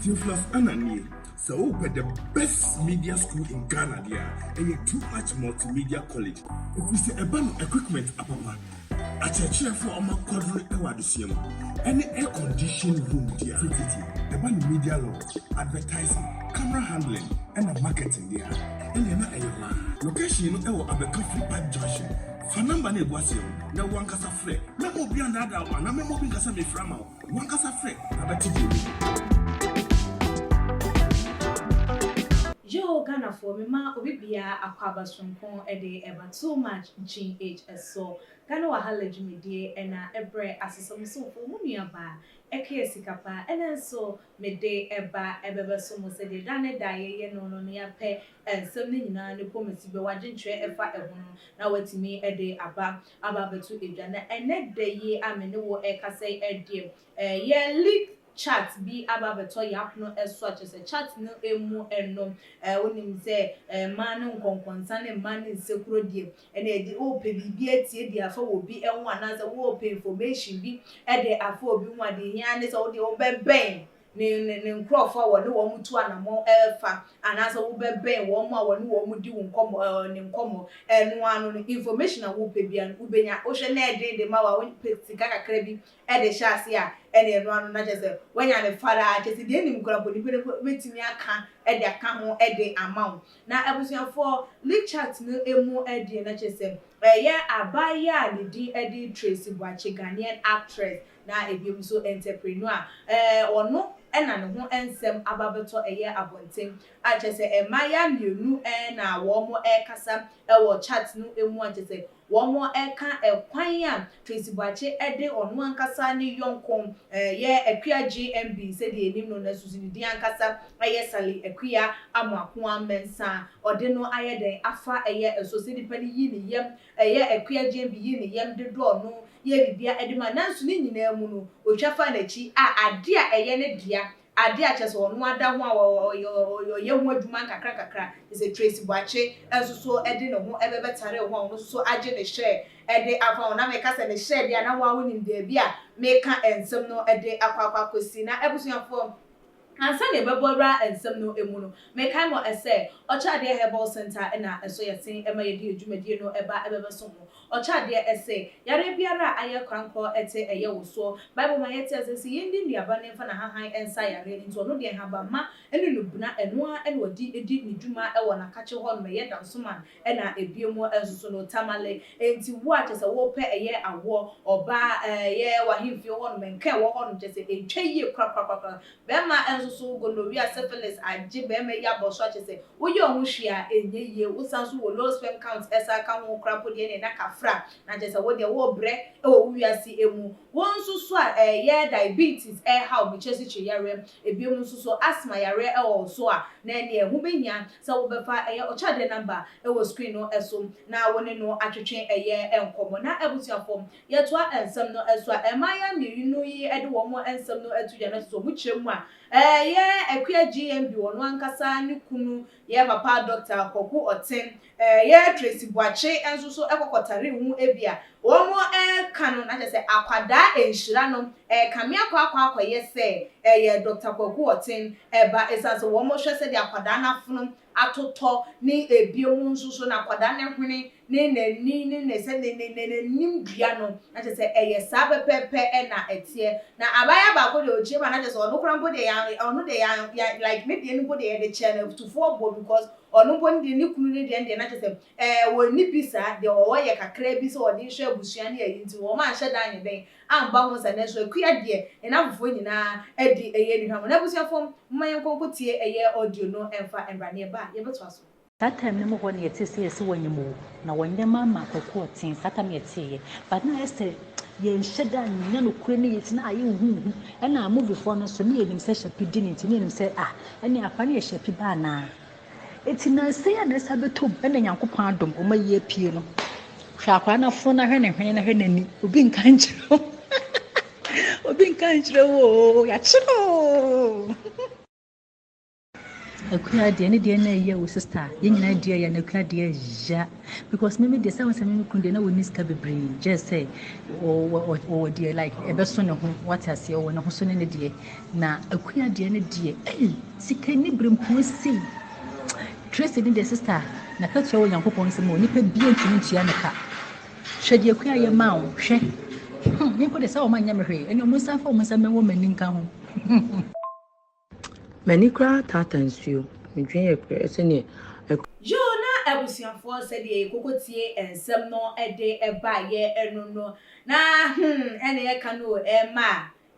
Theophilus Anani, so the best media school in Ghana there, and a too much multimedia college. If we say about equipment, apapa, a church for our quadruple ewadisium, any air conditioned room there, about media law, advertising, camera handling, and marketing there, and then a location of Abeka Flipper Junction. Fanamba ne boasio na wankasa frɛ na obi andada wa na memo bi kasa me frama wankasa frɛ abati Yo Ghana for me ma obi bia akwaba sonkon de eba too much GHS so Ghana wahala dwumedie na ebre asesam so fo mu nuaba eke sikapa ena so mede eba ebebe so mo se de dane daye ye no ya pe ensem ni nyina ne komisi be wagentwe efa ehono na watimi de aba betu edwa na ene de ye amene wo ekasai edie ye leak chat bi ababeto yapno eso achese chat no emu ennom wonim se man nkonkonsa ne man nsekuro die ene edi ope bibi etie di afa wo bi enwo anaza wo ope information bi ede afa obi nwa de hia ne se wo de obeben ne nkrofo wo ne wo mutu anamo elfa anaza wo beben wo mu a wo ne wo mu di wo nkomo ne nkomo enu anu no information a wo pe bia ubenya wo hwe na ede de ma wa wo sika kakra bi ede sha ase a ene enu anu na jese wanya ne fara jese de nim kora boni betimi aka ede aka ho ede amount na abusuafo leak chat no emu ede na jese ye abaya ne di ede Tracy Boache Ghanaian actress na ebiom so entrepreneur ono ena ne ho ensem ababeto eye abonten achese emaya mienu na wo mo ekasa wo chat no emu achese wo mo eka ekwan a Tracy Boache ede ono ankasa ne yonkon ye akua GMB se de enim no na susini di ankasa aye sali akua amako amensa ode no aye den afa eye esosidi pani yi ne yem eye akua GMB yi ne yem de do no ye bibia edema nanso ni nyina mu no otwafa na chi ade a eye ne dia ade a chese ono ada ho a ye ho adwuma kakra is a Tracy Boache enso so ede ne ho ebebetare ho ono so age ne share ede afa ona me kasa ne share dia na wa wonim de bia meka ensem no ede akwakwa kosi na ebusuafo ansa ne bebora ensem no emu no meka mo ese ochade herbal center na eso yesen ema ye di adwumadie no eba ebebeso mo ochade ese yare biara aye kranko ete eye woso bible ma yete ase yindi nuaba ne fa na hahan ensa yare nto no de haba ma ene nubuna eno a ene odi edi ni dwuma e wona kache ho no me ye dansoman na ebiemu enso no tamale enti wo atese wo pe eye awo oba ye wahimfi ho no menka wo ho no tese etwaye kwakwa bema so gonorrhea syphilis age be me ya boso achese wo ye ohun hwia enye ye wo sanso wo low sperm count esa ka ho krapo de ne na kafra na chese wo de wo bre e wo wiase emu wo nsusu a ye diabetes how me chese chi yare ebiemu nsusu asthma yare e wo so a na ne ehu benya se wo befa ye ochade number e wo screen no eso na woni no atwetwe eye enkomo na ebusuafo ye to ensem no eso a emaya mienu yi ede wo mo ensem no atuja na so mu kyeremu a ye akua GMB wono ankasa ne kunu ye papa doctor Koku Oten ye Tracy Boache enso so ekokotare hu ebia wo mo kanu na chese akwada enhira no kame akwa ye se ye Dr. Koku Oten eba esanso wo mo hwese de akwada na funu atoto ni ebiom nsuso na akwada ne hwene ne se ne nimdua no na chese eye sa pepepe na etie na abaya ba ko de ochi ma na chese ono krampo de ya like maybe anybody de channel to for bo because onu bo de ni kunu ne de na chese wo ni bisa de wo ye kakra bi so de hwe abusua ne ayi nti wo ma hye dan ne den amba ho sa na so akua de na afofo nyina edi eye ni hamo na abusua fom mman konko tie eye audio no emfa emrane ba ye beto aso that time no mo ne yete se yesi wanyemo na wanyema ma Koku Oten that time yete but na este ye nheda nya no kure ne yeti na aye hu na movie for no so ne yenim se shapi di ne yenim se ene afa ne shapi ba na eti na se ya na sabeto be na Nyankopon adom o ma ye pie no hwa akwa na fo na hwe ne hwe na hwe nani obi nka nchiro obi nka nchiro wo ya chiro akua deɛ ne deɛ na ɛyɛ wo sister yɛn nyinaa deɛ yɛ na akua deɛ ja because me deɛ sɛ wɔsɛ me kun deɛ na wɔni sika bebree just say o deɛ like ɛbɛso ne ho what aseɛ wɔ ne ho so ne deɛ na akua deɛ ne deɛ sika ni brempo si Tracy ne deɛ sister na ka kyerɛ wɔ Nyankopɔn sɛ mo nipa bia ntumi ntua ne ka hwɛ deɛ akua yɛ ma wo hwɛ nyɛ ko de sɛ wo ma nyɛ me hwɛ ɛne mo nsa fa wo nsa mɛwɔ mani nka ho mani kra tata nsuo medwen yɛ kra sɛ ne Jona abusianfo said ye kokotie ensem no ede eba ye eno no na ene ye kanu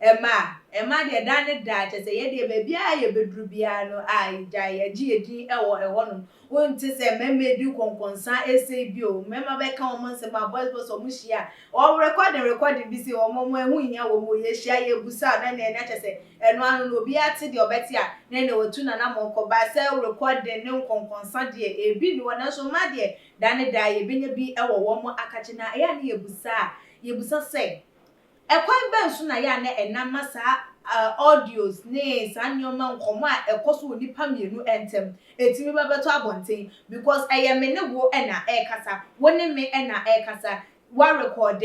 Emma de dan da che se ye de ba bia ye beduru bia no ai ja ye gi edin ewo no wonti se memedi konkonsa ese bi o mema be ka omo se ma boys boss omo hia o record bi se omo mo ehu hia wo mo ye hia ye busa na na che se eno anu no bi ate de obeti a na na watu na na mo ko ba se record ne konkonsa de ebi ni wona so ma de dan da ye bi nya bi ewo wo mo akache na ya na ye busa se ekwan bensu na ya na enamasa audios ne sanyoma nkomo a ekoso nipa mienu entem etimi babeto abonten because me ne wo na kasa woni me na kasa wa record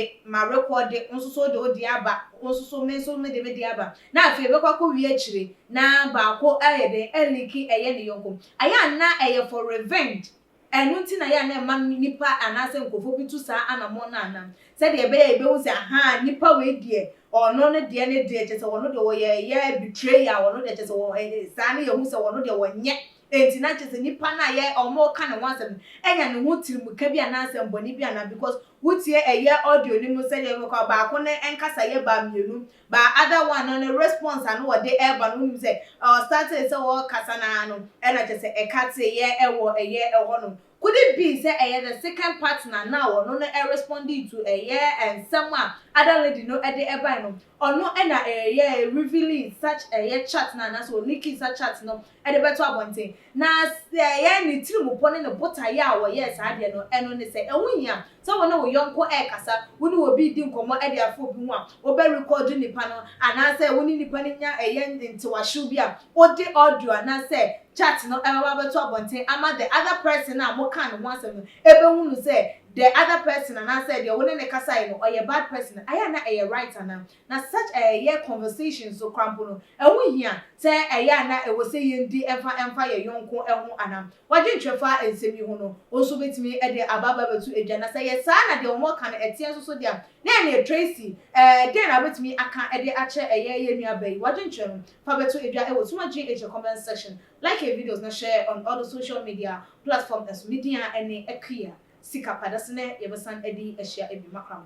nso so de odi aba nso so me de di aba na afi bekwako wi akire na ba ko ayede eliki ne yonko aya na for revenge enu nti na ya na ma nipa anase nkofo bi tu sa anamo na anam se de be hu se aha nipa we die ono ne de che se wono de wo ye betrayal wono de che se wo sa na ye hu se wono de wo nye enti na che se nipa na ye omo ka ne wansem enya ne ho tirimu ka bi anase mboni bi ana because wutie audio ni mu se de ko ba ko ne enkasa ye ba mienu ba other one no response anu wo de e ba no nim se start se wo kasa na no e na che se e ka te ye ewo no could it be say the second partner now no responding to and someone other lady no e de e ba no ono e na revealing such chat na so leaking such chat no e de beto abonten na ni tirimu pone ne bota ya wo sa de no eno ne se ehunhia so wona wo yonko kasa woni wo bi di nkomo e de afo bi hu a wo be record nipa no ana se woni nipa ne nya ntiwahwe bi a wo de audio ana se chat no eba beto abonten ama the other person na mo kan no asem ebe hunu se the other person and I said, "You're ne kasa no or you bad person." I am not a right na such a year conversation so crampo. And we here say a yana it was saying the empire yonko ehu anam. What didn't you far and semi hono? Also bet me at the ababa to a jana say yes, sana the more can a tears so there. Then Tracy, then I bet me I can't at the actual a year near bay. What didn't you? Faber to a was so much GH comment section. Like a videos na share on all the social media platforms as media and a clear. Sika padasene yebesan edi ehia ebi makram